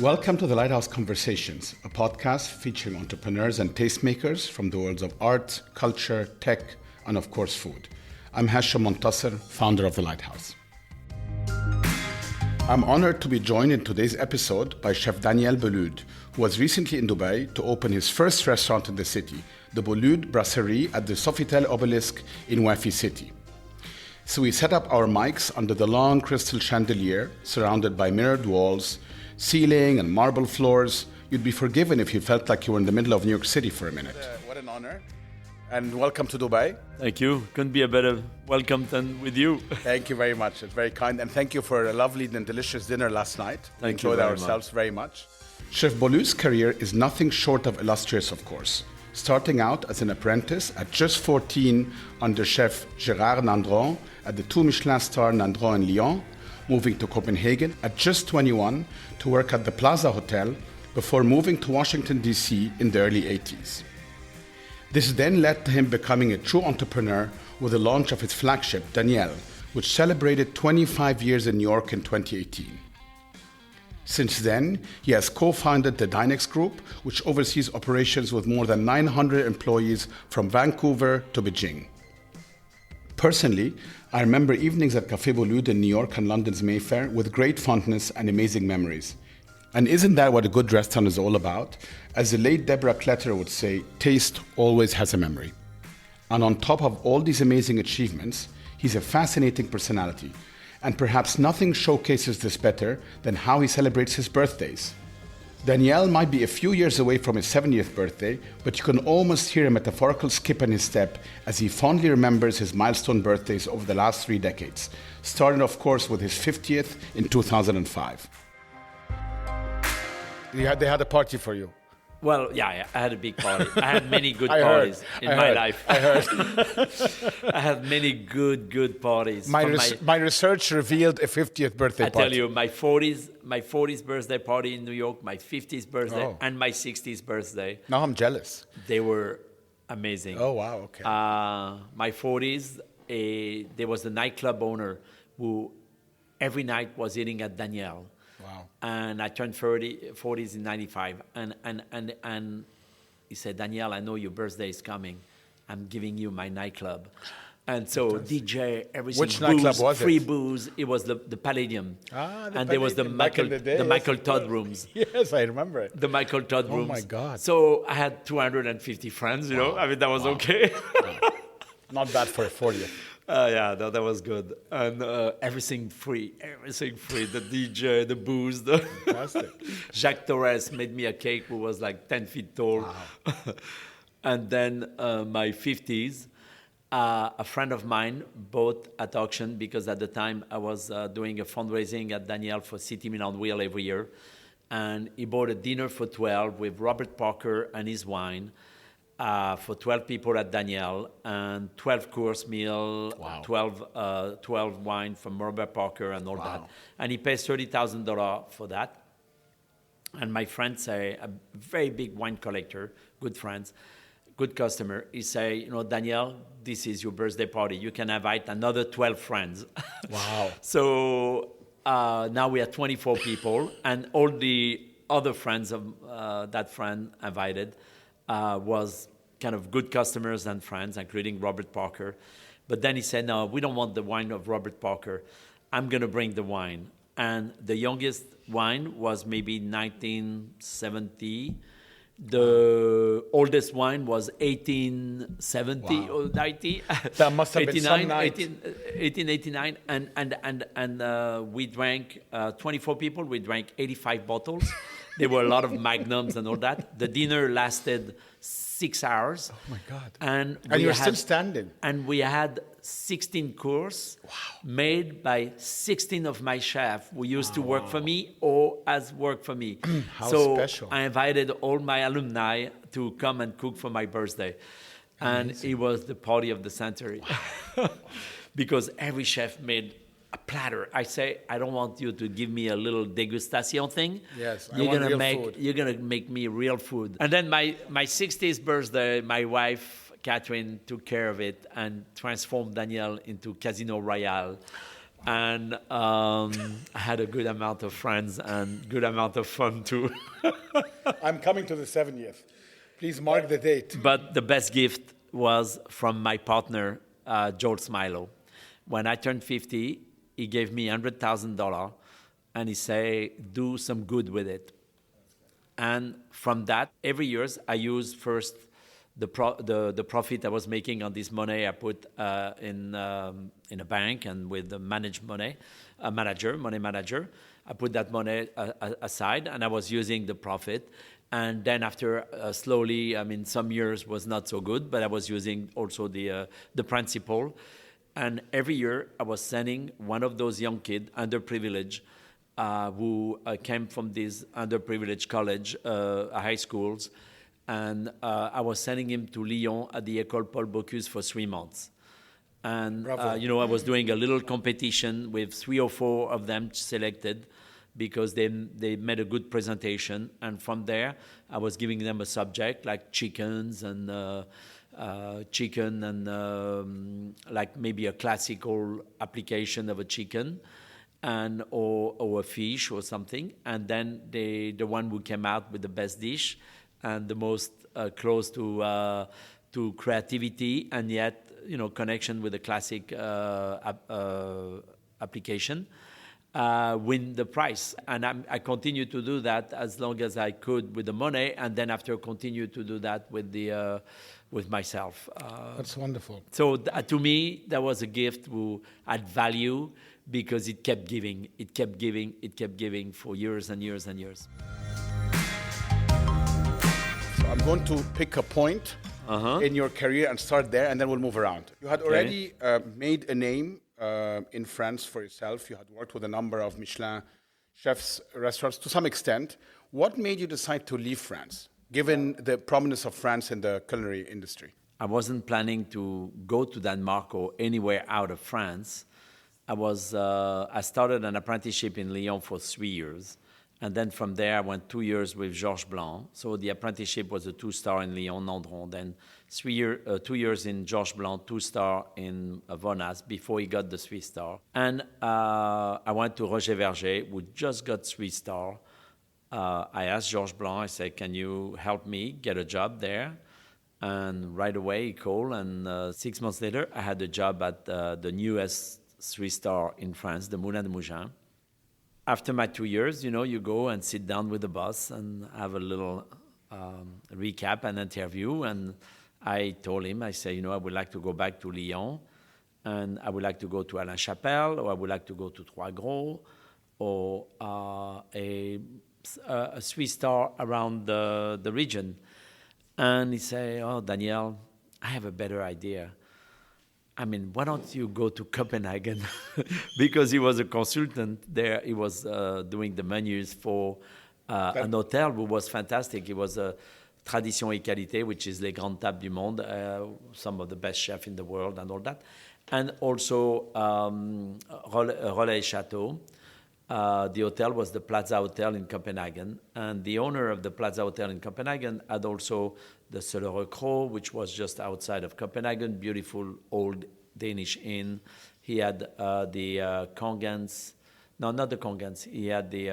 Welcome to the Lighthouse Conversations, a podcast featuring entrepreneurs and tastemakers from the worlds of art, culture, tech, and of course food. I'm Hashem Montasser, founder of the Lighthouse. I'm honored to be joined in today's episode by Chef Daniel Boulud, who was recently in Dubai to open his first restaurant in the city, the Boulud Brasserie at the Sofitel Obelisk in Wafi City. So we set up our mics under the long crystal chandelier, surrounded by mirrored walls, ceiling and marble floors. You'd be forgiven if you felt like you were in the middle of New York City for a minute. What an honor. And welcome to Dubai. Thank you. Couldn't be a better welcome than with you. Thank you very much. It's very kind. And thank you for a lovely and delicious dinner last night. We enjoyed ourselves very much. Chef Boulud's career is nothing short of illustrious, of course. Starting out as an apprentice at just 14 under Chef Gérard Nandron at the 2 Michelin star Nandron in Lyon, moving to Copenhagen at just 21 to work at the Plaza Hotel before moving to Washington, D.C. in the early 80s. This then led to him becoming a true entrepreneur with the launch of his flagship, Daniel, which celebrated 25 years in New York in 2018. Since then, he has co-founded the Dynex Group, which oversees operations with more than 900 employees from Vancouver to Beijing. Personally, I remember evenings at Café Boulud in New York and London's Mayfair with great fondness and amazing memories. And isn't that what a good restaurant is all about? As the late Deborah Kletter would say, taste always has a memory. And on top of all these amazing achievements, he's a fascinating personality. And perhaps nothing showcases this better than how he celebrates his birthdays. Daniel might be a few years away from his 70th birthday, but you can almost hear a metaphorical skip in his step as he fondly remembers his milestone birthdays over the last 3 decades, starting of course with his 50th in 2005. They had a party for you. Well, yeah, I had a big party. I had many good parties in my life. I heard. I had many good parties. My research revealed a 50th birthday party. I tell you, my 40th birthday party in New York, my 50th birthday, and my 60th birthday. Now I'm jealous. They were amazing. Oh, wow, okay. My 40s, there was a nightclub owner who every night was eating at Daniel. Wow. And I turned 40s in 95. And he said, Daniel, I know your birthday is coming. I'm giving you my nightclub. And so DJ, everything. Which nightclub was it? Free booze. It was the Palladium. And there was the Michael Todd rooms. Yes, I remember it. The Michael Todd rooms. Oh, my God. So I had 250 friends, you know. I mean, that was okay. Not bad for a 40th. Yeah, that was good. And everything free. The DJ, the booze. Fantastic. Jacques Torres made me a cake who was like 10 feet tall. Wow. And then my 50s, a friend of mine bought at auction, because at the time I was doing a fundraising at Daniel for Citymeals on Wheel every year. And he bought a dinner for 12 with Robert Parker and his wine. For 12 people at Daniel, and 12 course meal, wow. 12 wine from Robert Parker and all that. And he pays $30,000 for that. And my friends say, a very big wine collector, good friends, good customer, he say, you know, Daniel, this is your birthday party. You can invite another 12 friends. Wow. So now we are 24 people, and all the other friends of that friend invited was kind of good customers and friends, including Robert Parker. But then he said, no, we don't want the wine of Robert Parker. I'm going to bring the wine. And the youngest wine was maybe 1970. The oldest wine was 1870 or 90. That must have been some night. 1889. And we drank, 24 people, we drank 85 bottles. There were a lot of magnums and all that. The dinner lasted 6 hours. Oh, my God. And you're still standing. And we had 16 courses made by 16 of my chefs who used to work for me or as work for me. How so special. I invited all my alumni to come and cook for my birthday. And it was the party of the century. Wow. Because every chef made a platter. I say, I don't want you to give me a little degustation thing. Yes, you're gonna make me real food. And then my 60th birthday, my wife Catherine took care of it and transformed Daniel into Casino Royale. And I had a good amount of friends and good amount of fun too. I'm coming to the 70th. Please mark the date. But the best gift was from my partner, Joel Smilo. When I turned 50, he gave me $100,000 and he said, do some good with it. And from that, every year I use first the profit I was making on this money I put in a bank and with the managed money, money manager. I put that money aside and I was using the profit. And then after slowly, I mean, some years was not so good, but I was using also the principal. And every year I was sending one of those young kids, underprivileged, who came from these underprivileged college, high schools, and I was sending him to Lyon at the École Paul Bocuse for 3 months. And, I was doing a little competition with 3 or 4 of them selected because they made a good presentation. And from there, I was giving them a subject like chickens and like maybe a classical application of a chicken and or a fish or something. And then the one who came out with the best dish and the most close to creativity and yet connection with the classic application win the prize. And I continued to do that as long as I could with the money, and then after continue to do that with myself. That's wonderful. So to me, that was a gift who had value because it kept giving, it kept giving, it kept giving for years and years and years. I'm going to pick a point in your career and start there, and then we'll move around. You had already made a name in France for yourself. You had worked with a number of Michelin chefs, restaurants to some extent. What made you decide to leave France, given the prominence of France in the culinary industry? I wasn't planning to go to Denmark or anywhere out of France. I started an apprenticeship in Lyon for 3 years. And then from there, I went 2 years with Georges Blanc. So the apprenticeship was a 2-star in Lyon, Nandron. Then 2 years in Georges Blanc, 2-star in Vonas before he got the 3-star. And I went to Roger Verger, who just got 3-star. I asked Georges Blanc, I said, can you help me get a job there? And right away he called, and 6 months later, I had a job at the newest 3-star in France, the Moulin de Mougins. After my 2 years, you go and sit down with the boss and have a little recap and interview. And I told him, I said, I would like to go back to Lyon, and I would like to go to Alain Chapelle, or I would like to go to Trois Gros, or a 3-star around the region. And he said, oh, Daniel, I have a better idea. I mean, why don't you go to Copenhagen? Because he was a consultant there. He was doing the menus for an hotel who was fantastic. It was a Tradition et Qualité, which is Les Grandes Tables du Monde, some of the best chefs in the world and all that. And also Relais Chateau. The hotel was the Plaza Hotel in Copenhagen. And the owner of the Plaza Hotel in Copenhagen had also the Søllerød Kro, which was just outside of Copenhagen, beautiful old Danish inn. He had the Kongens, no, not the Kongens. He had the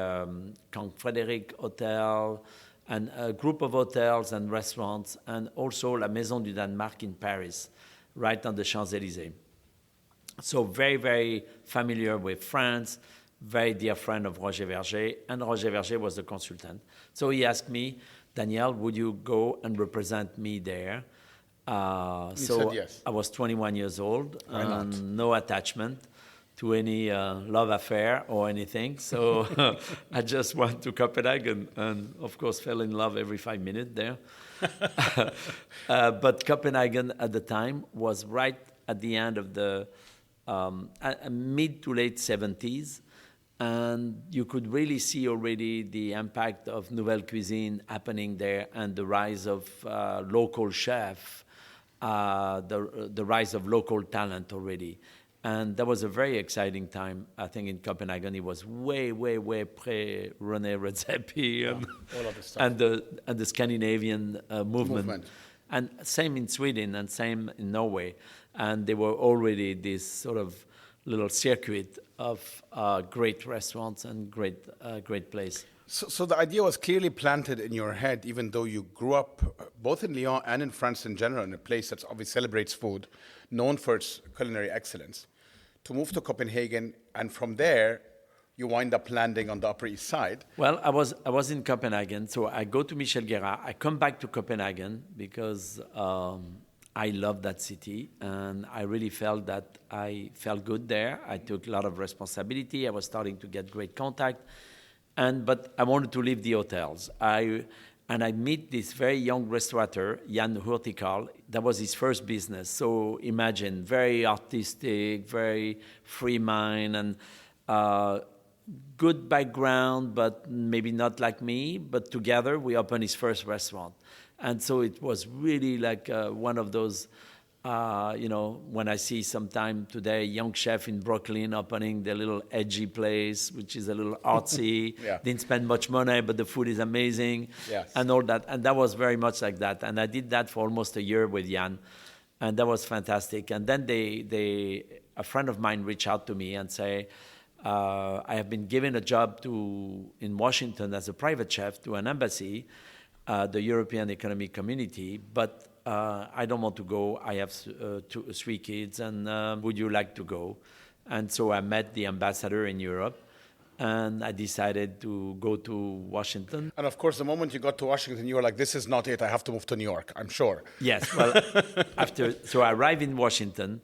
Kong Frédéric Hotel, and a group of hotels and restaurants, and also La Maison du Danemark in Paris, right on the Champs-Élysées. So very, very familiar with France, very dear friend of Roger Verger, and Roger Verger was the consultant. So he asked me, Daniel, would you go and represent me there? You said yes. I was 21 years old, Why not? and no attachment to any love affair or anything. So I just went to Copenhagen and, of course, fell in love every 5 minutes there. But Copenhagen at the time was right at the end of the mid to late 70s. And you could really see already the impact of Nouvelle Cuisine happening there and the rise of local chef, the rise of local talent already. And that was a very exciting time, I think, in Copenhagen. It was way, way, way pre-René Redzepi and, all of the stuff. and the Scandinavian movement. And same in Sweden and same in Norway. And they were already this sort of little circuit of great restaurants and great place. So the idea was clearly planted in your head, even though you grew up both in Lyon and in France in general, in a place that obviously celebrates food, known for its culinary excellence, to move to Copenhagen, and from there, you wind up landing on the Upper East Side. Well, I was in Copenhagen, so I go to Michel Guérard. I come back to Copenhagen because I love that city, and I really felt that I felt good there. I took a lot of responsibility. I was starting to get great contact. But I wanted to leave the hotels. I meet this very young restaurateur, Jan Hurtikal. That was his first business. So imagine, very artistic, very free mind, and good background, but maybe not like me. But together, we opened his first restaurant. And so it was really like one of those, when I see sometime today, young chef in Brooklyn opening their little edgy place, which is a little artsy, Yeah. Didn't spend much money, but the food is amazing, Yes. and all that. And that was very much like that. And I did that for almost a year with Jan, and that was fantastic. And then a friend of mine reached out to me and say, I have been given a job in Washington as a private chef to an embassy, the European Economic Community, but I don't want to go. I have 3 kids, and would you like to go? And so I met the ambassador in Europe, and I decided to go to Washington. And of course, the moment you got to Washington, you were like, this is not it. I have to move to New York, I'm sure. Yes, well, so I arrived in Washington,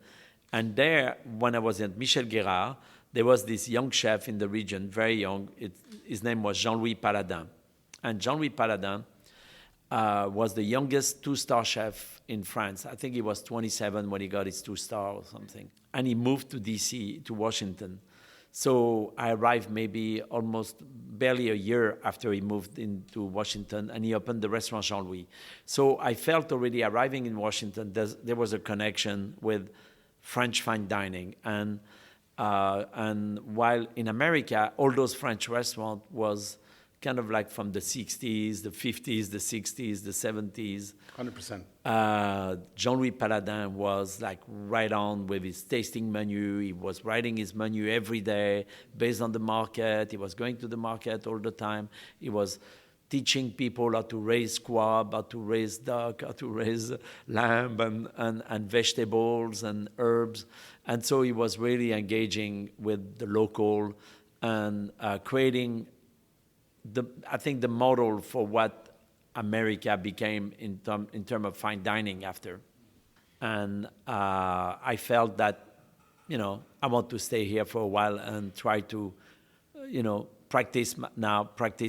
and there, when I was at Michel Guérard, there was this young chef in the region, very young. His name was Jean-Louis Paladin. And Jean-Louis Paladin was the youngest 2-star chef in France. I think he was 27 when he got his 2-star or something. And he moved to DC, to Washington. So I arrived maybe almost barely a year after he moved into Washington, and he opened the restaurant Jean-Louis. So I felt already arriving in Washington, there was a connection with French fine dining. And while in America, all those French restaurants was kind of like from the 60s, the 50s, the 60s, the 70s. 100%. Jean-Louis Paladin was like right on with his tasting menu. He was writing his menu every day based on the market. He was going to the market all the time. He was teaching people how to raise squab, how to raise duck, how to raise lamb and vegetables and herbs. And so he was really engaging with the local and creating I think the model for what America became in terms of fine dining after. And I felt that, I want to stay here for a while and try to, practice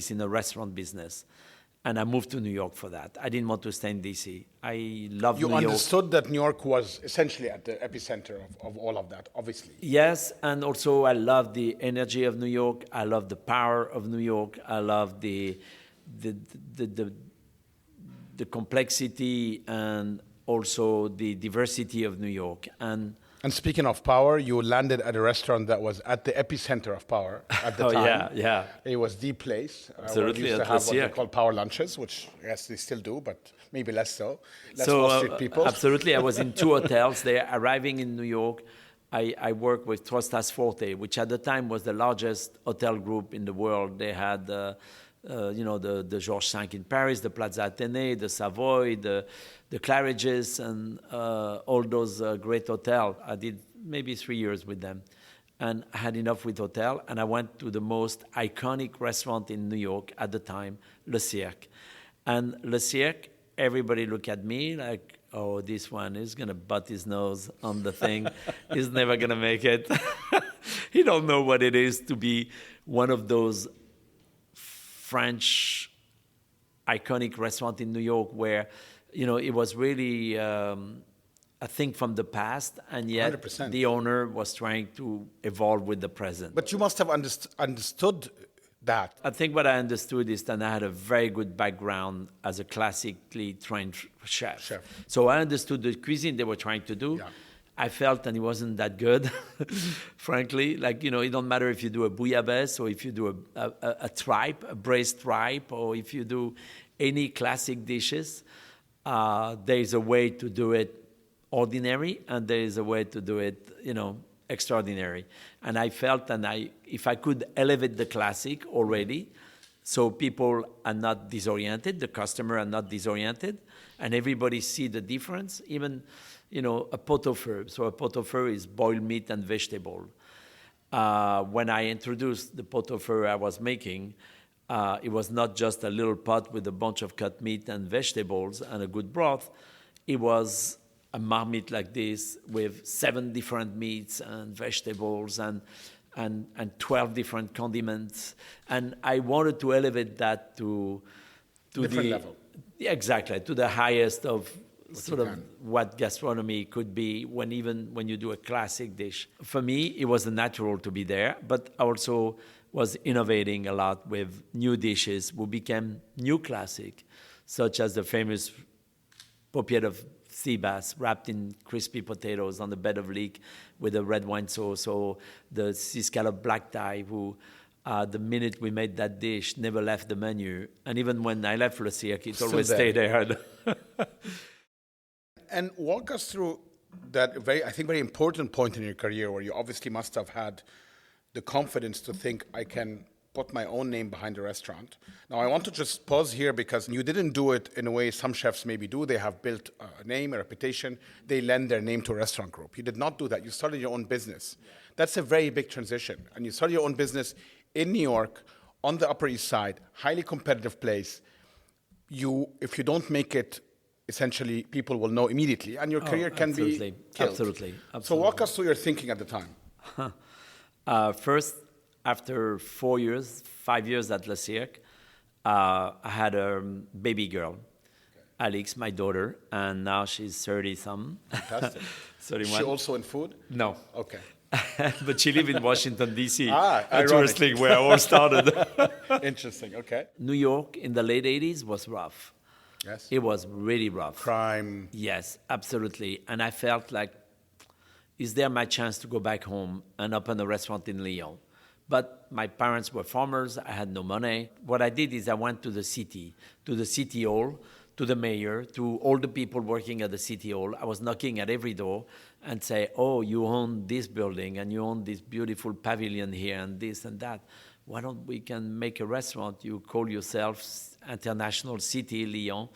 in the restaurant business. And I moved to New York for that. I didn't want to stay in D.C. I love New York. You understood that New York was essentially at the epicenter of all of that, obviously. Yes, and also I love the energy of New York. I love the power of New York. I love the complexity and also the diversity of New York. And speaking of power, you landed at a restaurant that was at the epicenter of power at the time. Yeah. It was the place. Absolutely. We used to have what they call power lunches, which yes, they still do, but maybe less so. Less so, Wall Street people. Absolutely. I was in 2 hotels there. Arriving in New York, I worked with Trostas Forte, which at the time was the largest hotel group in the world. They had the Georges V in Paris, the Plaza Athénée, the Savoy, the Claridge's, and all those great hotels. I did maybe 3 years with them. And I had enough with hotel, and I went to the most iconic restaurant in New York at the time, Le Cirque. And Le Cirque, everybody looked at me like, oh, this one is going to butt his nose on the thing. He's never going to make it. He don't know what it is to be one of those French iconic restaurant in New York where, it was really a thing from the past, and yet 100%. The owner was trying to evolve with the present. But you must have understood that. I think what I understood is that I had a very good background as a classically trained chef. So I understood the cuisine they were trying to do. Yeah. I felt that it wasn't that good, frankly. Like, it don't matter if you do a bouillabaisse or if you do a tripe, a braised tripe, or if you do any classic dishes. There is a way to do it ordinary, and there is a way to do it, extraordinary. And I felt if I could elevate the classic already, so people are not disoriented, the customer are not disoriented, and everybody see the difference. Even, a pot-au-feu. So a pot-au-feu is boiled meat and vegetable. When I introduced the pot-au-feu I was making, it was not just a little pot with a bunch of cut meat and vegetables and a good broth. It was a marmite like this with 7 different meats and vegetables and 12 different condiments. And I wanted to elevate that to different level. Exactly, to the highest of what gastronomy could be when you do a classic dish. For me, it was natural to be there, but I also was innovating a lot with new dishes who became new classic, such as the famous paupiette of sea bass wrapped in crispy potatoes on the bed of leek with a red wine sauce, or the sea scallop black tie, who the minute we made that dish never left the menu. And even when I left Le Cirque, it always stayed there. And walk us through that very important point in your career where you obviously must have had the confidence to think, I can put my own name behind a restaurant. Now, I want to just pause here because you didn't do it in a way some chefs maybe do. They have built a name, a reputation. They lend their name to a restaurant group. You did not do that. You started your own business. Yeah. That's a very big transition. And you started your own business in New York, on the Upper East Side, highly competitive place. If you don't make it, essentially, people will know immediately, and your career can be killed. Absolutely. So walk us through your thinking at the time. First, after 5 years at Le Cirque, I had a baby girl, Alex, my daughter, and now she's 30-some. Fantastic. 31. She also in food? No. Okay. But she lives in Washington, D.C., a tourist league where I all started. Interesting, okay. New York in the late 80s was rough. Yes. It was really rough. Crime. Yes, absolutely. And I felt like, is there my chance to go back home and open a restaurant in Lyon? But my parents were farmers. I had no money. What I did is I went to the city hall, to the mayor, to all the people working at the city hall. I was knocking at every door and say, oh, you own this building and you own this beautiful pavilion here and this and that. Why don't we can make a restaurant? You call yourself International City, Lyon.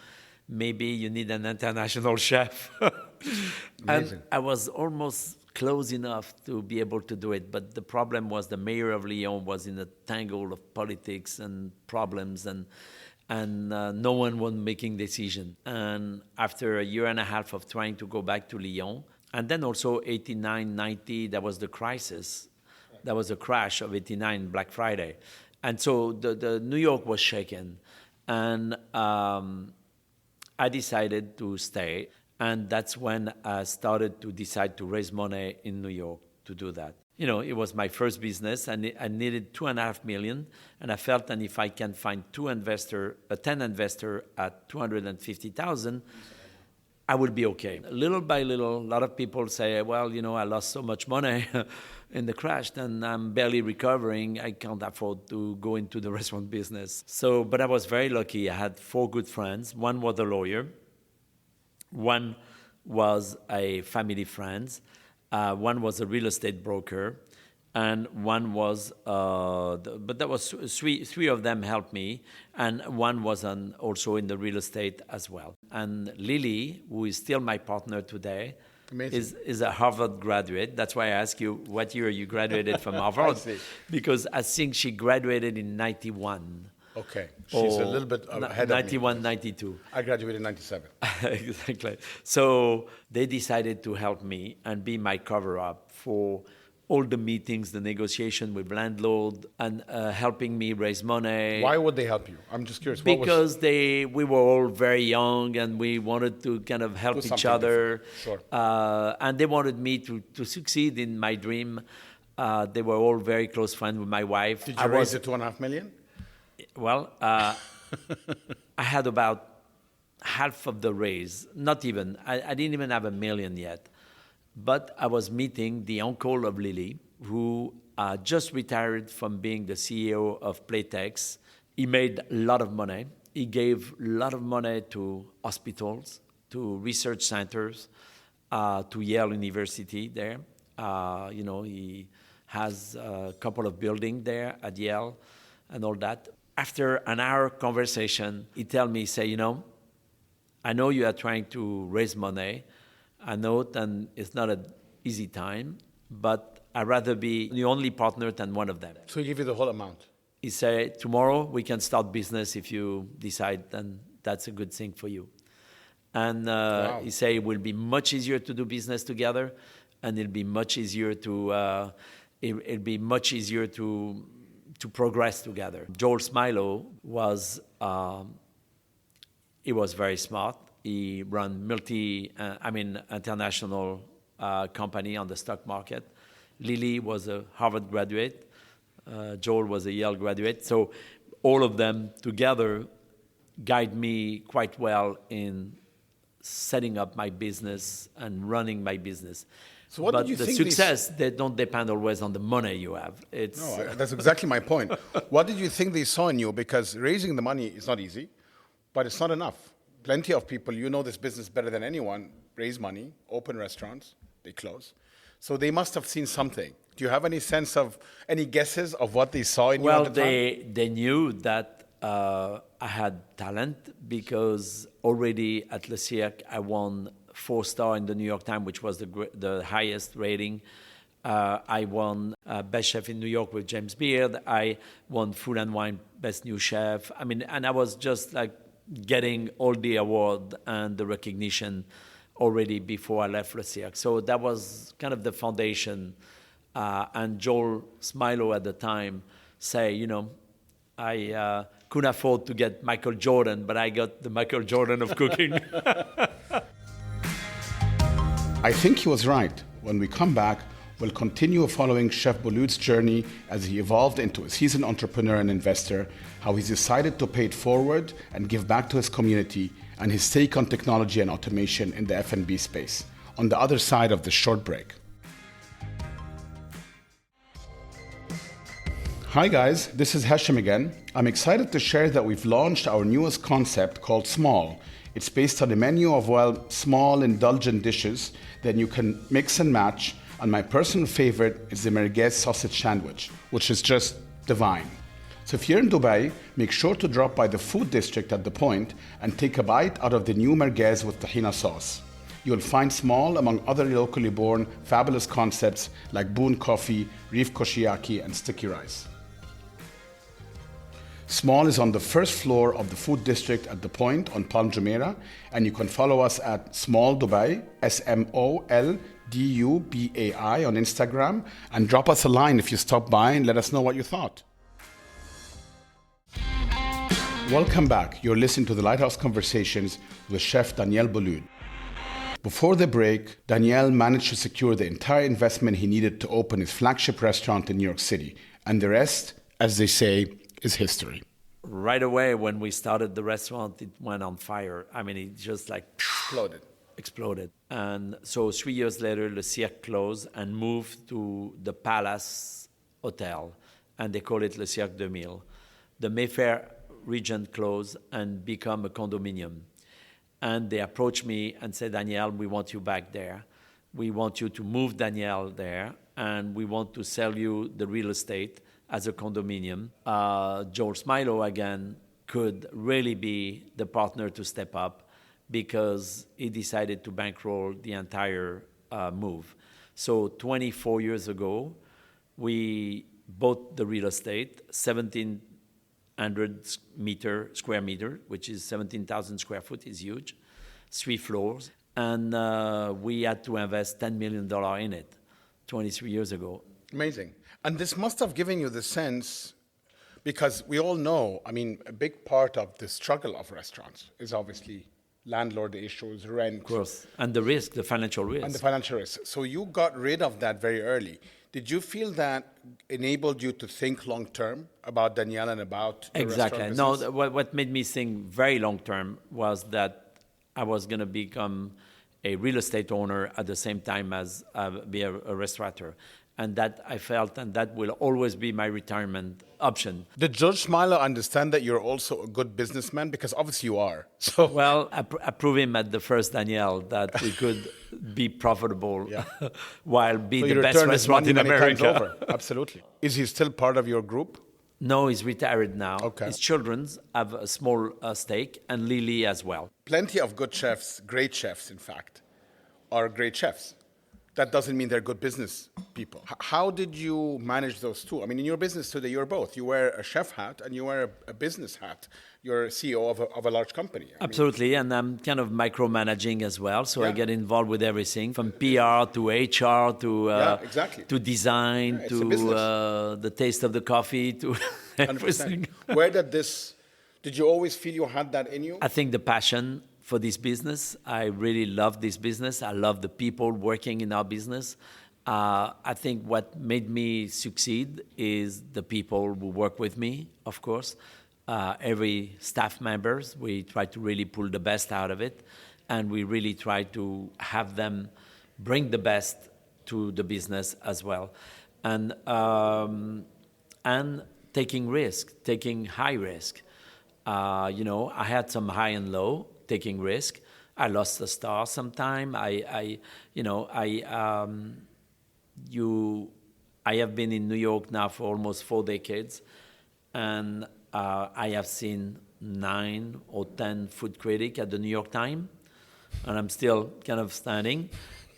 Maybe you need an international chef. And I was almost close enough to be able to do it. But the problem was the mayor of Lyon was in a tangle of politics and problems, and no one was making decision. And after a year and a half of trying to go back to Lyon, and then also 89, 90, that was the crisis. That was a crash of 89, Black Friday. And so the New York was shaken. And I decided to stay. And that's when I started to decide to raise money in New York to do that. It was my first business, and I needed $2.5 million. And I felt that if I can find 10 investors at $250,000, I would be okay. Little by little, a lot of people say, well, I lost so much money in the crash, and I'm barely recovering. I can't afford to go into the restaurant business. But I was very lucky. I had 4 good friends. One was a lawyer. One was a family friend. One was a real estate broker. And one was, but that was three of them helped me, and one was also in the real estate as well. And Lily, who is still my partner today, is a Harvard graduate. That's why I ask you what year you graduated from Harvard, because I think she graduated in 91. Okay, she's a little bit ahead of me. 91, 92. I graduated in 97. Exactly. So they decided to help me and be my cover-up for all the meetings, the negotiation with landlord, and helping me raise money. Why would they help you? I'm just curious. Because we were all very young, and we wanted to kind of help each other. Sure. And they wanted me to succeed in my dream. They were all very close friends with my wife. Did you raise the $2.5 million? Well, I had about half of the raise. Not even. I didn't even have $1 million yet. But I was meeting the uncle of Lily, who just retired from being the CEO of Playtex. He made a lot of money. He gave a lot of money to hospitals, to research centers, to Yale University there. He has a couple of buildings there at Yale and all that. After an hour conversation, he tell me, say, I know you are trying to raise money. I know that it's not an easy time, but I'd rather be the only partner than one of them. So he give you the whole amount? He said, tomorrow we can start business if you decide, then that's a good thing for you. And wow. He said it will be much easier to do business together, and it'll be much easier to progress together. Joel Smilo was he was very smart. He ran international company on the stock market. Lily was a Harvard graduate. Joel was a Yale graduate. So all of them together guide me quite well in setting up my business and running my business. So what did you think? But the success, they don't depend always on the money you have. That's exactly my point. What did you think they saw in you? Because raising the money is not easy, but it's not enough. Plenty of people, this business better than anyone, raise money, open restaurants, they close. So they must have seen something. Do you have any sense of, any guesses of what they saw in you at the time? They knew that I had talent because already at Le Cirque, I won 4-star in the New York Times, which was the highest rating. I won Best Chef in New York with James Beard. I won Food and Wine Best New Chef. And I was just like getting all the award and the recognition already before I left Le Cirque. So that was kind of the foundation. And Joel Smilo at the time say, I couldn't afford to get Michael Jordan, but I got the Michael Jordan of cooking. I think he was right. When we come back, we'll continue following Chef Boulud's journey as he evolved into a seasoned entrepreneur and investor, how he's decided to pay it forward and give back to his community, and his take on technology and automation in the F&B space. On the other side of this short break. Hi guys, this is Hashem again. I'm excited to share that we've launched our newest concept called Small. It's based on a menu of, small indulgent dishes that you can mix and match. And my personal favorite is the merguez sausage sandwich, which is just divine. So if you're in Dubai, make sure to drop by the food district at The Point and take a bite out of the new merguez with tahina sauce. You'll find Small among other locally born fabulous concepts like Boon Coffee, Reef Koshiyaki, and Sticky Rice. Small is on the first floor of the food district at The Point on Palm Jumeirah, and you can follow us at Small Dubai, SMOLDUBAI on Instagram, and drop us a line if you stop by and let us know what you thought. Welcome back. You're listening to the Lighthouse Conversations with Chef Daniel Boulud. Before the break, Daniel managed to secure the entire investment he needed to open his flagship restaurant in New York City, and the rest, as they say, is history. Right away, when we started the restaurant, it went on fire. It just exploded. And so 3 years later, Le Cirque closed and moved to the Palace Hotel, and they call it Le Cirque 2000. The Mayfair Regent closed and become a condominium. And they approached me and said, Daniel, we want you back there. We want you to move Daniel there, and we want to sell you the real estate as a condominium. Joel Smilo, again, could really be the partner to step up because he decided to bankroll the entire move. So 24 years ago, we bought the real estate, 1,700 square meter, which is 17,000 square foot, is huge, 3 floors. And we had to invest $10 million in it 23 years ago. Amazing. And this must have given you the sense, because we all know, a big part of the struggle of restaurants is obviously landlord issues, rent. Of course. And the risk, the financial risk. And the financial risk. So you got rid of that very early. Did you feel that enabled you to think long term about Daniel and about the Exactly. restaurant business? No, what made me think very long term was that I was going to become a real estate owner at the same time as be a restaurateur. And that I felt, and that will always be my retirement option. Did George Schmeiler understand that you're also a good businessman? Because obviously you are. So Well, I proved him at the first Daniel that we could be profitable while be the best restaurant in America. Absolutely. Is he still part of your group? No, he's retired now. Okay. His children have a small stake, and Lily as well. Plenty of good chefs, great chefs, in fact, are great chefs. That doesn't mean they're good business people. How did you manage those two? I mean, in your business today, you're both. You wear a chef hat and you wear a business hat. You're a CEO of a large company. Absolutely, and I'm kind of micromanaging as well. So I get involved with everything from PR to HR to design to the taste of the coffee to everything. Where did you always feel you had that in you? I think the passion for this business. I really love this business. I love the people working in our business. I think what made me succeed is the people who work with me, of course. Every staff members, we try to really pull the best out of it. And we really try to have them bring the best to the business as well. And taking risk, taking high risk. I had some high and low. Taking risk. I lost a star sometime. I have been in New York now for almost 4 decades, and I have seen 9 or 10 food critics at the New York Times, and I'm still kind of standing.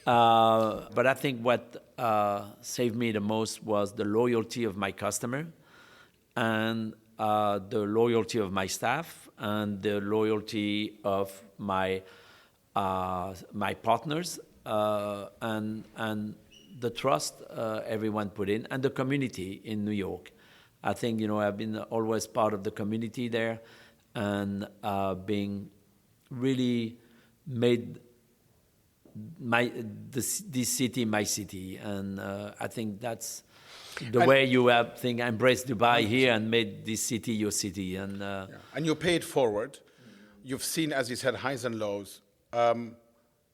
But I think what saved me the most was the loyalty of my customer, and the loyalty of my staff, and the loyalty of my partners, and the trust everyone put in, and the community in New York. I think I've been always part of the community there, and being really made this city my city, and I think that's the way you have embraced Dubai here and made this city your city. And you paid forward. You've seen, as you said, highs and lows.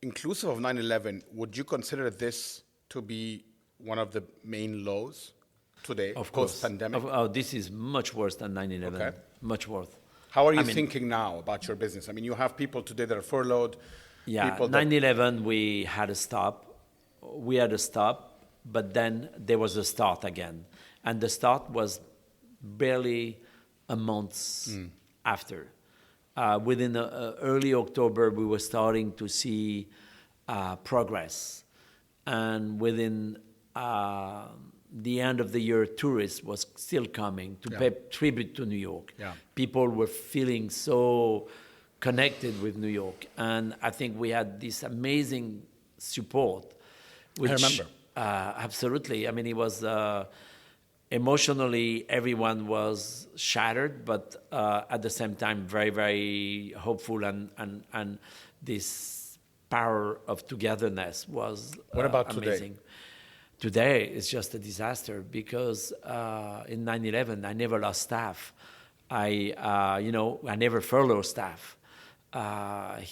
Inclusive of 9/11, would you consider this to be one of the main lows today, post-pandemic? This is much worse than 9/11. Okay. Much worse. How are you thinking now about your business? I mean, you have people today that are furloughed. Yeah, 9/11, we had a stop. But then there was a start again. And the start was barely a month after. Within early October, we were starting to see progress. And within the end of the year, tourists was still coming to pay tribute to New York. Yeah. People were feeling so connected with New York. And I think we had this amazing support. Which, I remember. Absolutely. I mean, it was emotionally, everyone was shattered, but at the same time, very, very hopeful, and this power of togetherness was What about amazing. Today, it's just a disaster because in 9/11, I never lost staff. I never furloughed staff.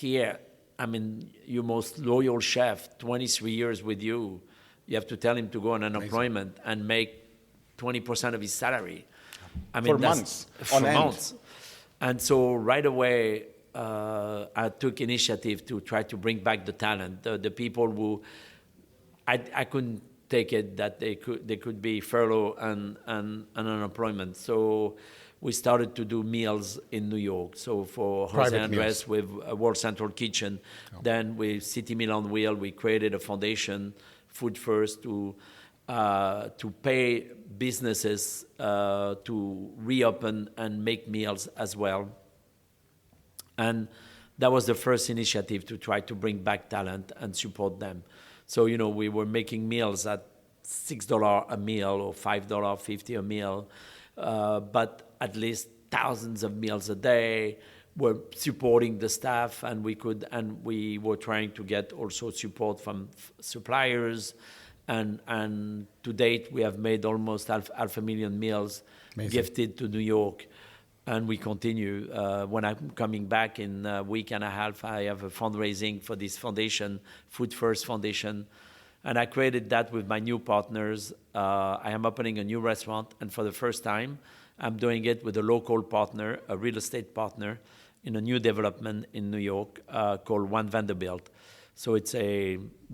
Here, I mean, your most loyal chef, 23 years with you, you have to tell him to go on unemployment and make 20% of his salary. I mean, for months. For months. And so right away, I took initiative to try to bring back the talent, the people who I couldn't take it that they could be furloughed and unemployment. So we started to do meals in New York. So for Jose Andres with World Central Kitchen, then with Citymeals on Wheel, we created a foundation, Food First, to pay businesses to reopen and make meals as well. And that was the first initiative to try to bring back talent and support them. So, we were making meals at $6 a meal or $5.50 a meal, but at least thousands of meals a day. Were supporting the staff, and we were trying to get also support from suppliers, and to date we have made almost half a million meals gifted to New York, and we continue. When I'm coming back in a week and a half, I have a fundraising for this foundation, Food First Foundation, And I created that with my new partners. I am opening a new restaurant, and for the first time, I'm doing it with a local partner, a real estate partner, in a new development in New York called One Vanderbilt. So it's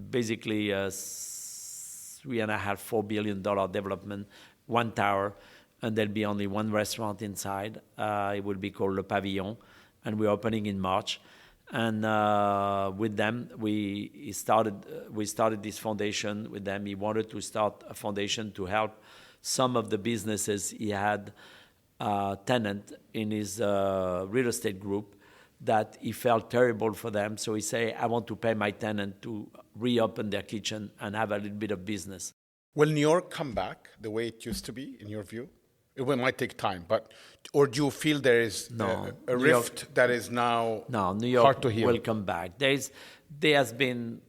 basically a $3.5–4 billion development, one tower, and there'll be only one restaurant inside. It will be called Le Pavillon, and we're opening in March. And with them, we started this foundation with them. He wanted to start a foundation to help some of the businesses he had tenant in his real estate group that he felt terrible for them. So he said, I want to pay my tenant to reopen their kitchen and have a little bit of business. Will New York come back the way it used to be, in your view? It might take time, or do you feel there is a rift that is now New York hard to heal? Will come back. There has been,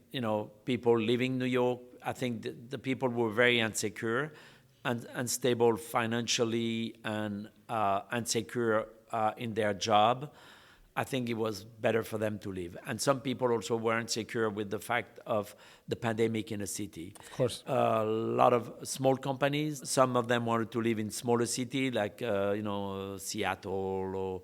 people leaving New York. I think the people were very insecure and unstable financially and insecure in their job. I think it was better for them to leave. And some people also were insecure with the fact of the pandemic in a city. Of course. A lot of small companies, some of them wanted to live in smaller cities like, Seattle or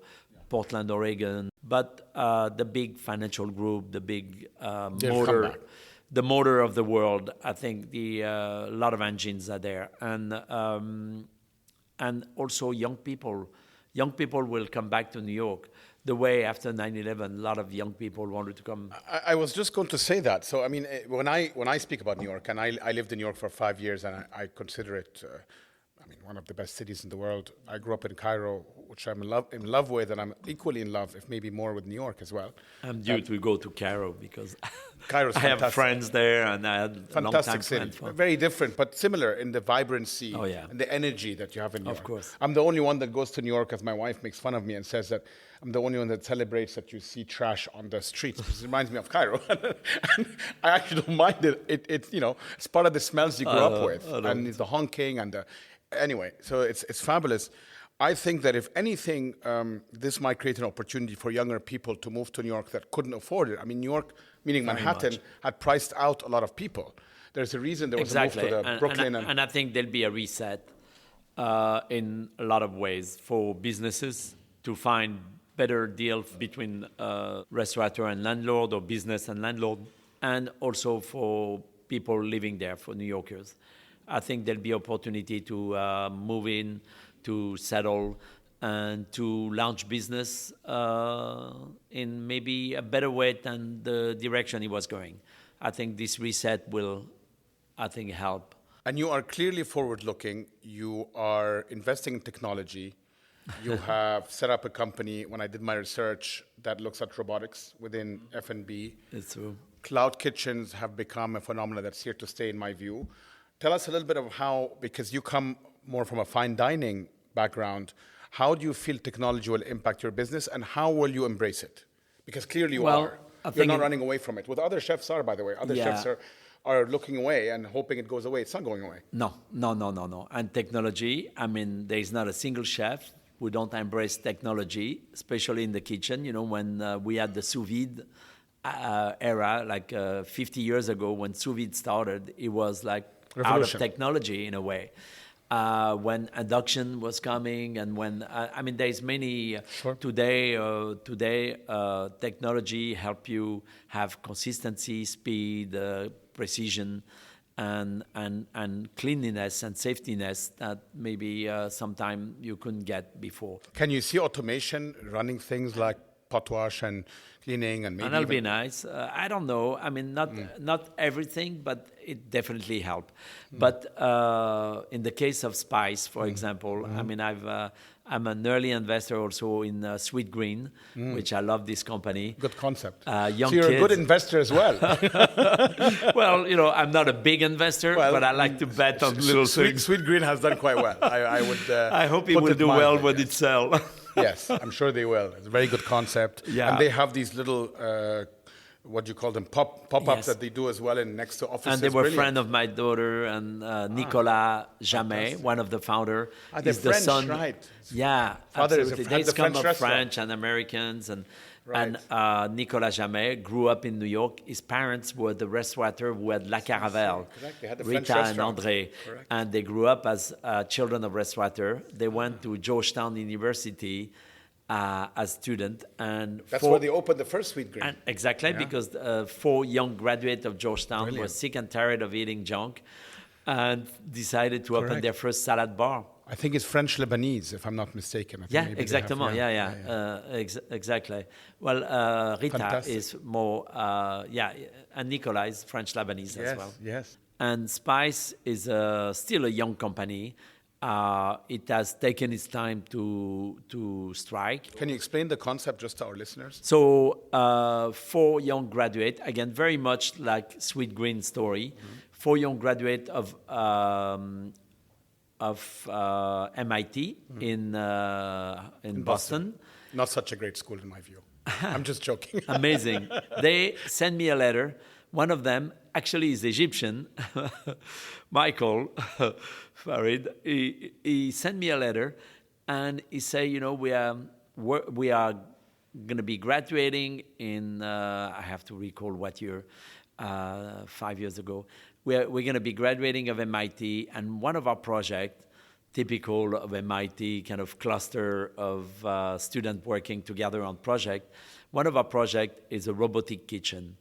Portland, Oregon. But the big financial group, the big motor of the world, I think a lot of engines are there. And also young people will come back to New York. The way after 9/11, a lot of young people wanted to come. I was just going to say that. So, I mean, when I speak about New York, and I lived in New York for 5 years, and I consider it, one of the best cities in the world. I grew up in Cairo, which I'm in love with, and I'm equally in love, if maybe more, with New York as well. I'm due to go to Cairo because Cairo's I have friends there, and I had a long time city. friends. Very different, but similar in the vibrancy and the energy that you have in New York. Of course. I'm the only one that goes to New York, as my wife makes fun of me and says that I'm the only one that celebrates that you see trash on the streets, because it reminds me of Cairo. And I actually don't mind it. It's part of the smells you grew up with, and it's the honking and the. Anyway, so it's fabulous. I think that if anything, this might create an opportunity for younger people to move to New York that couldn't afford it. I mean, New York, meaning Manhattan, had priced out a lot of people. There's a reason there was a move to the Brooklyn. And I think there'll be a reset in a lot of ways for businesses to find better deals between restaurateur and landlord, or business and landlord, and also for people living there, for New Yorkers. I think there'll be opportunity to move in, to settle, and to launch business in maybe a better way than the direction it was going. I think this reset will, help. And you are clearly forward-looking. You are investing in technology. You have set up a company, when I did my research, that looks at robotics within F&B. It's true. Cloud kitchens have become a phenomenon that's here to stay, in my view. Tell us a little bit of how, because you come more from a fine dining background, how do you feel technology will impact your business, and how will you embrace it? Because clearly you're not running away from it. What other chefs are, by the way. Other chefs are looking away and hoping it goes away. It's not going away. No. And technology, there is not a single chef who don't embrace technology, especially in the kitchen. When we had the sous vide era, like 50 years ago, when sous vide started, it was like out of technology in a way. When induction was coming, and when there's many today technology help you have consistency, speed, precision, and cleanliness and safetiness that maybe sometime you couldn't get before. Can you see automation running things like pot wash and cleaning, and maybe and that'll be nice. I don't know. Not everything, but it definitely helped. But in the case of spice, for example, I'm an early investor also in Sweet Green, which I love this company. Good concept. So you're a good investor as well. Well, I'm not a big investor, but I like to bet on little things. Sweet Green has done quite well. I hope it will do well when it sells. Yes, I'm sure they will. It's a very good concept. Yeah. And they have these little what do you call them, pop-ups Yes. that they do as well in next to offices. And they were Brilliant. friend of my daughter and Nicolas Jamet, one of the founder. They're is the French, son. right? Yeah, Father is absolutely. had They the come French of restaurant. French and Americans, and Right. and Nicolas Jamet grew up in New York. His parents were the restaurateur who had La Caravelle, Correct. They had the French Rita and restaurant. André, Correct. and they grew up as children of restaurateur. They went to Georgetown University as student, and That's where they opened the first Sweet Green. and exactly, because 4 young graduates of Georgetown were Brilliant. sick and tired of eating junk and decided to open Correct. their first salad bar. I think it's French Lebanese, if I'm not mistaken. I think Yeah, maybe they exactly. have- Exactly. Well, Rita Fantastic. is more, and Nicolas is French Lebanese as well. Yes. And Spice is still a young company. It has taken its time to strike. Can you explain the concept just to our listeners? So 4 young graduates, again, very much like Sweet Green story. 4 young graduates of MIT in Boston. Not such a great school in my view. I'm just joking. Amazing. They sent me a letter. One of them actually is Egyptian, Michael Farid. He sent me a letter, and he said, we are going to be graduating in, I have to recall what year, 5 years ago. We're going to be graduating of MIT, and one of our projects, typical of MIT kind of cluster of students working together on project, one of our projects is a robotic kitchen.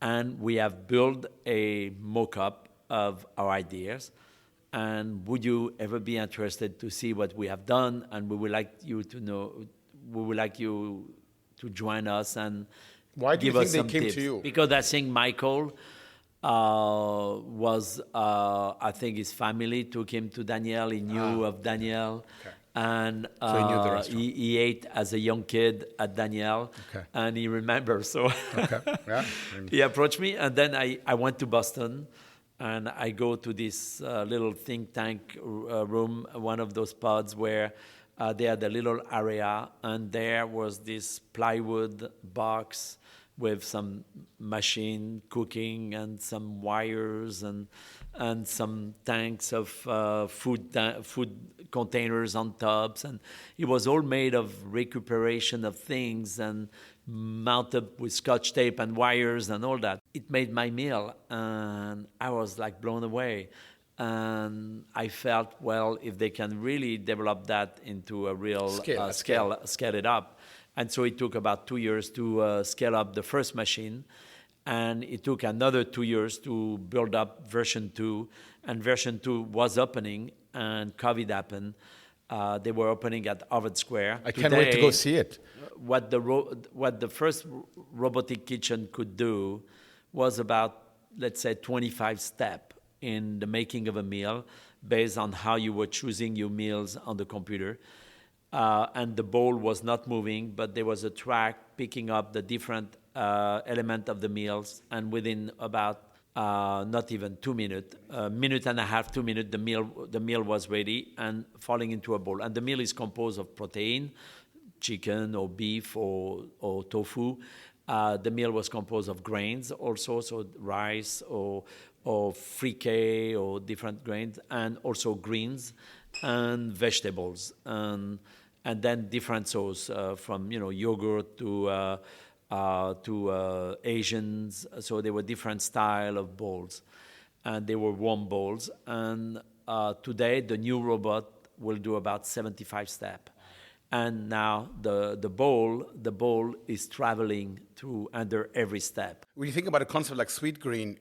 And we have built a mock-up of our ideas. And would you ever be interested to see what we have done? And we would like you to know, we would like you to join us and Why do you give think us they some came tips. to you? Because I think Michael was, I think his family took him to Daniel. He knew of Daniel. Okay. And So he knew the restaurant. he ate as a young kid at Daniel. Okay. And he remembers. So Okay. Yeah. he approached me, and then I went to Boston, and I go to this little think tank room, one of those pods where they had a little area, and there was this plywood box with some machine cooking and some wires and some tanks of food containers on tops, and it was all made of recuperation of things and mounted with scotch tape and wires and all that. It made my meal, and I was like blown away. And I felt, well, if they can really develop that into a real scale it up. And so it took about 2 years to scale up the first machine. And it took another 2 years to build up version 2. And version 2 was opening, and COVID happened. They were opening at Harvard Square. I can't wait to go see it. What the first robotic kitchen could do was about, let's say, 25 steps in the making of a meal based on how you were choosing your meals on the computer. And the bowl was not moving, but there was a track picking up the different element of the meals. And within about not even 2 minutes, a minute and a half, 2 minutes, the meal was ready and falling into a bowl. And the meal is composed of protein, chicken or beef or tofu. The meal was composed of grains also, so rice or fricassee or different grains, and also greens and vegetables, and then different sauce from yogurt to Asians. So there were different style of bowls, and they were warm bowls. And today the new robot will do about 75 steps. And now the bowl is traveling through under every step. When you think about a concept like Sweet Green,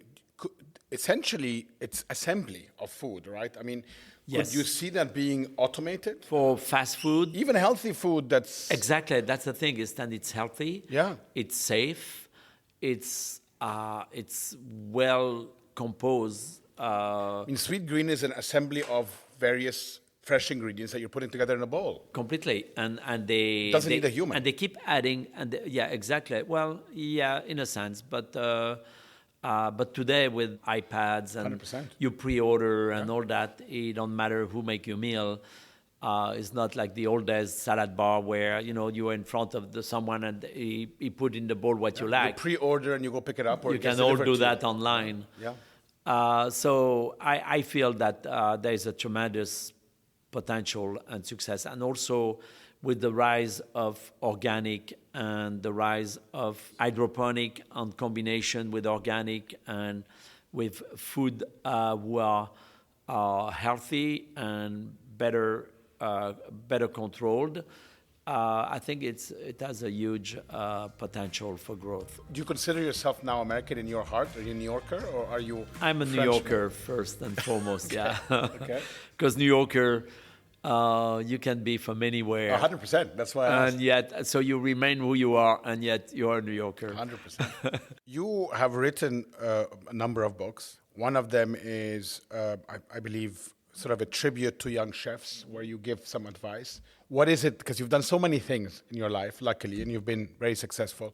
essentially it's assembly of food, right? I mean, Yes. could you see that being automated? For fast food, Even healthy food that's... exactly. That's the thing, is that it's healthy. Yeah. It's safe. It's well composed. I mean, Sweet Green is an assembly of various fresh ingredients that you're putting together in a bowl. Completely, and they Doesn't need a human. and they keep adding, yeah, exactly. Well, yeah, in a sense, but today with iPads and 100%. you pre-order and all that, it don't matter who make your meal. It's not like the old days salad bar where, you are in front of someone and he put in the bowl what you like. You pre-order and you go pick it up, or you can all do that online. Yeah. So I feel that there is a tremendous potential and success. And also with the rise of organic and the rise of hydroponic and combination with organic and with food who are healthy and better controlled, I think it has a huge potential for growth. Do you consider yourself now American in your heart? Are you a New Yorker, or are you I'm a French New Yorker first and foremost, yeah. Okay. Because New Yorker, you can be from anywhere. 100%. That's why I asked. And yet, so you remain who you are, and yet you are a New Yorker. 100%. You have written a number of books. One of them is, I believe, sort of a tribute to young chefs, where you give some advice. What is it? Because you've done so many things in your life, luckily, and you've been very successful.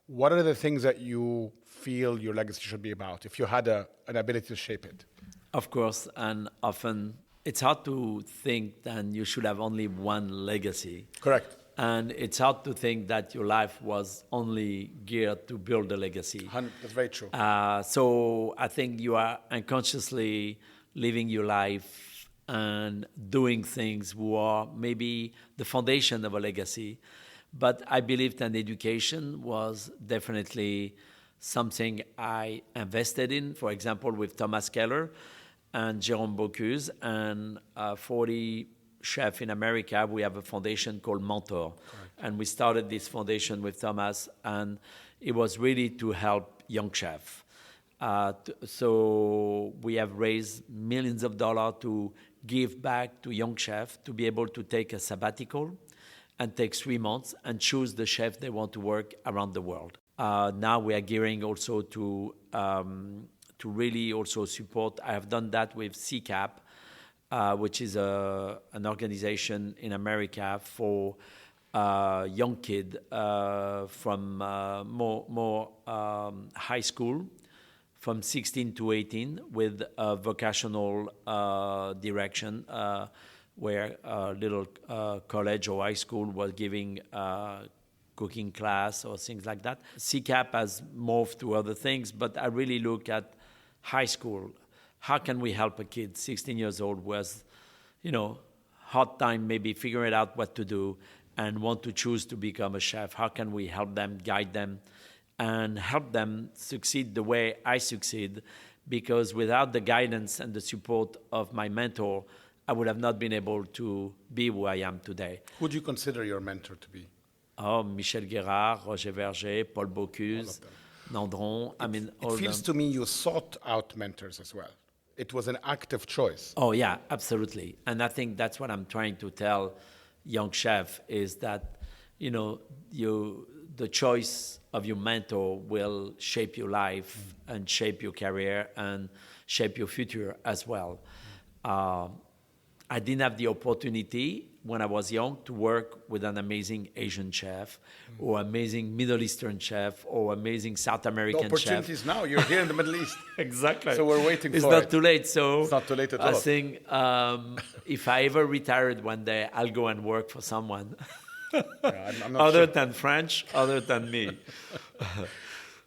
What are the things that you feel your legacy should be about, if you had an ability to shape it? Of course, and often it's hard to think that you should have only one legacy. Correct. And it's hard to think that your life was only geared to build a legacy. That's very true. So I think you are unconsciously living your life and doing things who are maybe the foundation of a legacy. But I believe that education was definitely something I invested in, for example, with Thomas Keller and Jérôme Bocuse and 40 chefs in America. We have a foundation called Mentor. Correct. And we started this foundation with Thomas, and it was really to help young chefs. So we have raised millions of dollars to give back to young chefs to be able to take a sabbatical and take 3 months and choose the chef they want to work around the world. Now we are gearing also to really also support. I have done that with CCAP, which is an organization in America for young kids from more high school, from 16 to 18, with a vocational direction, where a little college or high school was giving cooking class or things like that. CCAP has moved to other things, but I really look at high school. How can we help a kid, 16 years old, who has, hard time maybe figuring out what to do and want to choose to become a chef? How can we help them, guide them, and help them succeed the way I succeed? Because without the guidance and the support of my mentor, I would have not been able to be who I am today. Who do you consider your mentor to be? Oh, Michel Guérard, Roger Verger, Paul Bocuse, Nandron. It feels to me you sought out mentors as well. It was an active choice. Oh, yeah, absolutely. And I think that's what I'm trying to tell young chefs is that, the choice of your mentor will shape your life and shape your career and shape your future as well. I didn't have the opportunity when I was young to work with an amazing Asian chef or amazing Middle Eastern chef or amazing South American chef. The opportunities now. You're here in the Middle East. Exactly. So we're waiting for it. It's not too late. So it's not too late at all. I think if I ever retired one day, I'll go and work for someone. I'm not other sure. than French, other than me.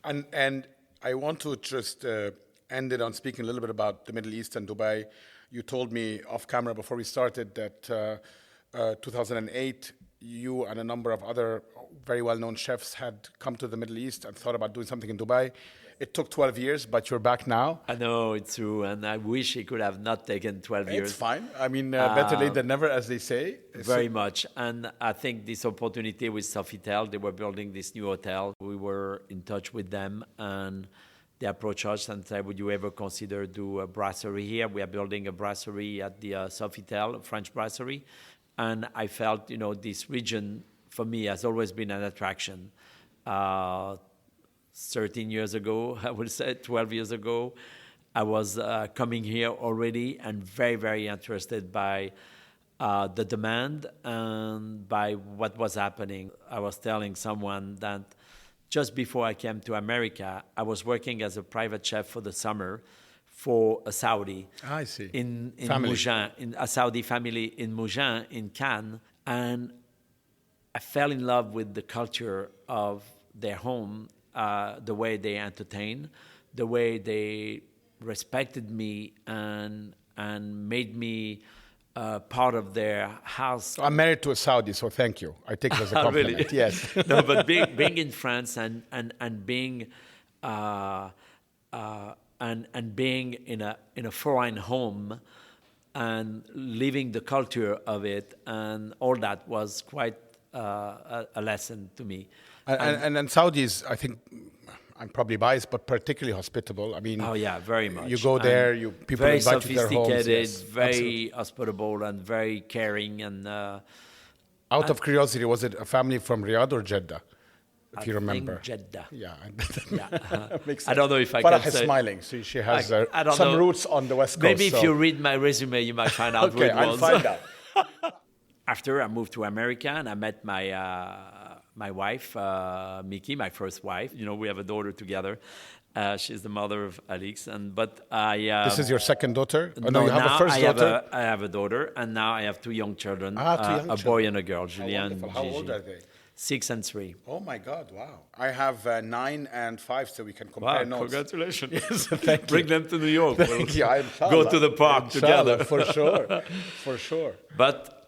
And I want to just end it on speaking a little bit about the Middle East and Dubai. You told me off camera before we started that 2008, you and a number of other very well-known chefs had come to the Middle East and thought about doing something in Dubai. It took 12 years, but you're back now. I know, it's true, and I wish it could have not taken 12 years. It's fine. Better late than never, as they say. Very much. And I think this opportunity with Sofitel, they were building this new hotel. We were in touch with them, and they approached us and said, would you ever consider do a brasserie here? We are building a brasserie at the Sofitel, a French brasserie. And I felt, this region, for me, has always been an attraction. 13 years ago, I would say 12 years ago, I was coming here already and very, very interested by the demand and by what was happening. I was telling someone that just before I came to America, I was working as a private chef for the summer for a Saudi. I see. In Mougins, in a Saudi family in Mougins, in Cannes. And I fell in love with the culture of their home, the way they entertain, the way they respected me and made me part of their house. I'm married to a Saudi, so thank you. I take it as a compliment. Really? Yes. No, but being in France and being and being in a foreign home and living the culture of it and all that was quite a lesson to me. And Saudis, I think, I'm probably biased, but particularly hospitable. I mean, oh yeah, very much. You go there, people very invite you to their homes. Very Yes, sophisticated, very absolutely. hospitable, and very caring. And Out of curiosity, was it a family from Riyadh or Jeddah? If you remember. think Jeddah. Yeah. Yeah. Makes sense. I don't know if I Farah can is say. smiling. She has I don't some know. roots on the West Coast. Maybe if so- you read my resume, you might find out who Okay, it I'll was. find out. After I moved to America and I met my wife, Miki, my first wife. You know, we have a daughter together. She's the mother of Alex. This is your second daughter? Oh, no, you have now a first daughter? I have a daughter, and now I have two young children, Two young a children. boy and a girl, How Julia and wonderful. How Gigi. old are they? 6 and 3. Oh my God! Wow. I have 9 and 5, so we can compare Wow, notes. congratulations. Yes, thank you. Bring them to New York. Thank you. Go to the park Inshallah, together. for sure. For sure. But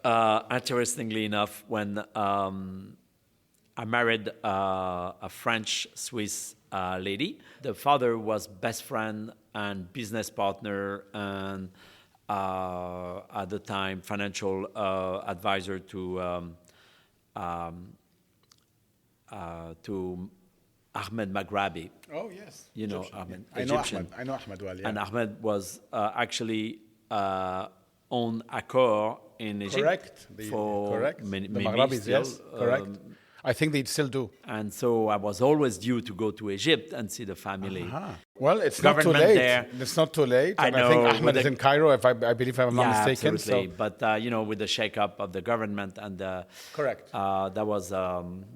interestingly enough, when I married a French-Swiss lady, the father was best friend and business partner and at the time financial advisor to Ahmed Maghrabi. Oh, yes. You know Egyptian. Ahmed, I know Egyptian. Ahmed. I know Ahmed well, yeah. And Ahmed was actually on Accor in Egypt Correct. for many, The many Maghrabis, still, yes. Correct. I think they still do. and so I was always due to go to Egypt and see the family. Well, it's not too Government late. there. It's not too late. I And I think know, Ahmed with is the- in Cairo, if I believe I'm not Yeah, mistaken. absolutely. So. But you know, with the shake-up of the government and Correct. that was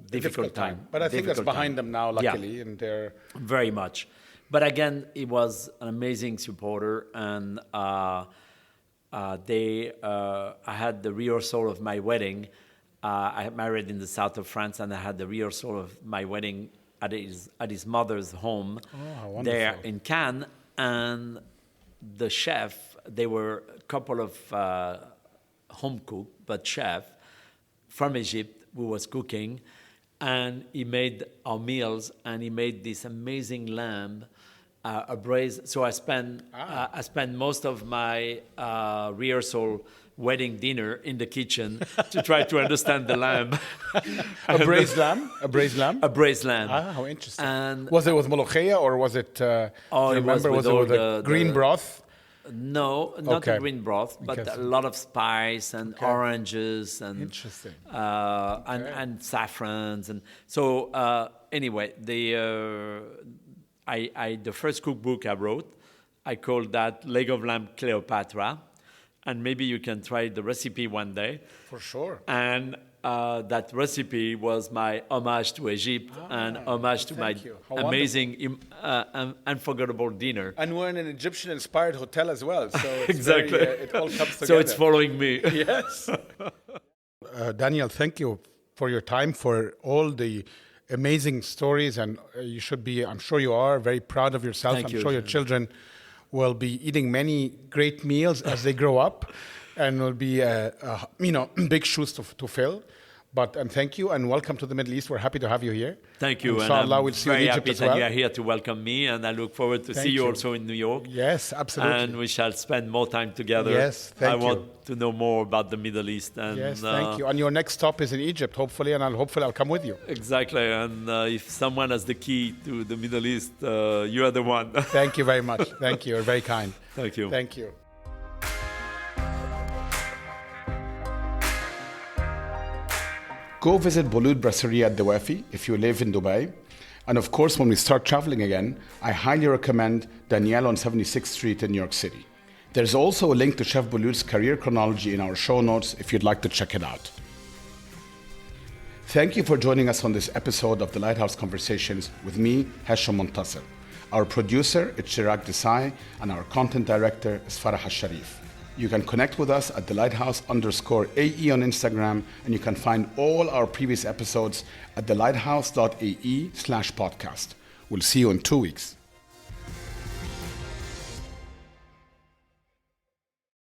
difficult time. But I think that's Difficult behind time. them now, Yeah. luckily. And they're Very much. But again, he was an amazing supporter, and I had the rehearsal of my wedding. I had married in the south of France, and I had the rehearsal of my wedding at his mother's home how there wonderful. in Cannes. And the chef, they were a couple of home cook, but chef from Egypt who was cooking, and he made our meals, and he made this amazing lamb, a braised. So I spent most of my rehearsal wedding dinner in the kitchen to try to understand the lamb. a braised lamb. A braised lamb. A braised lamb. Ah, how interesting. And Was it with molokhia or was it? Oh, do you it was remember? with Was it all with a green the- broth? no, not Okay. a green broth, but Okay. a lot of spice and oranges and Interesting. and saffrons, and so anyway, the first cookbook I wrote, I called that Leg of Lamb Cleopatra, and maybe you can try the recipe one day. For sure. And that recipe was my homage to Egypt and homage to my thank you. How amazing, unforgettable dinner. And we're in an Egyptian-inspired hotel as well, so it's Exactly. very, it all comes together. So it's following me. Yes. Daniel, thank you for your time, for all the amazing stories, and you should be, I'm sure you are, very proud of yourself. Thank I'm you. sure your children will be eating many great meals as they grow up, and will be, big shoes to fill. And thank you, and welcome to the Middle East. We're happy to have you here. Thank you. Inshallah, and we'll see you in very Egypt happy as that well. you are here to welcome me, and I look forward to see you you. also in New York. Yes, absolutely. And we shall spend more time together. Yes, thank I you. want to know more about the Middle East. And, Yes, thank you. And your next stop is in Egypt, hopefully, and hopefully I'll come with you. Exactly. And if someone has the key to the Middle East, you are the one. Thank you very much. Thank you. You're very kind. Thank you. Thank you. Go visit Boulud Brasserie at the Wafi if you live in Dubai. And of course, when we start traveling again, I highly recommend Daniel on 76th Street in New York City. There's also a link to Chef Boulud's career chronology in our show notes if you'd like to check it out. Thank you for joining us on this episode of the Lighthouse Conversations with me, Hashem Montasser. Our producer is Chirag Desai, and our content director is Farah Al-Sharif. You can connect with us at thelighthouse_AE on Instagram, and you can find all our previous episodes at thelighthouse.ae/podcast. We'll see you in 2 weeks.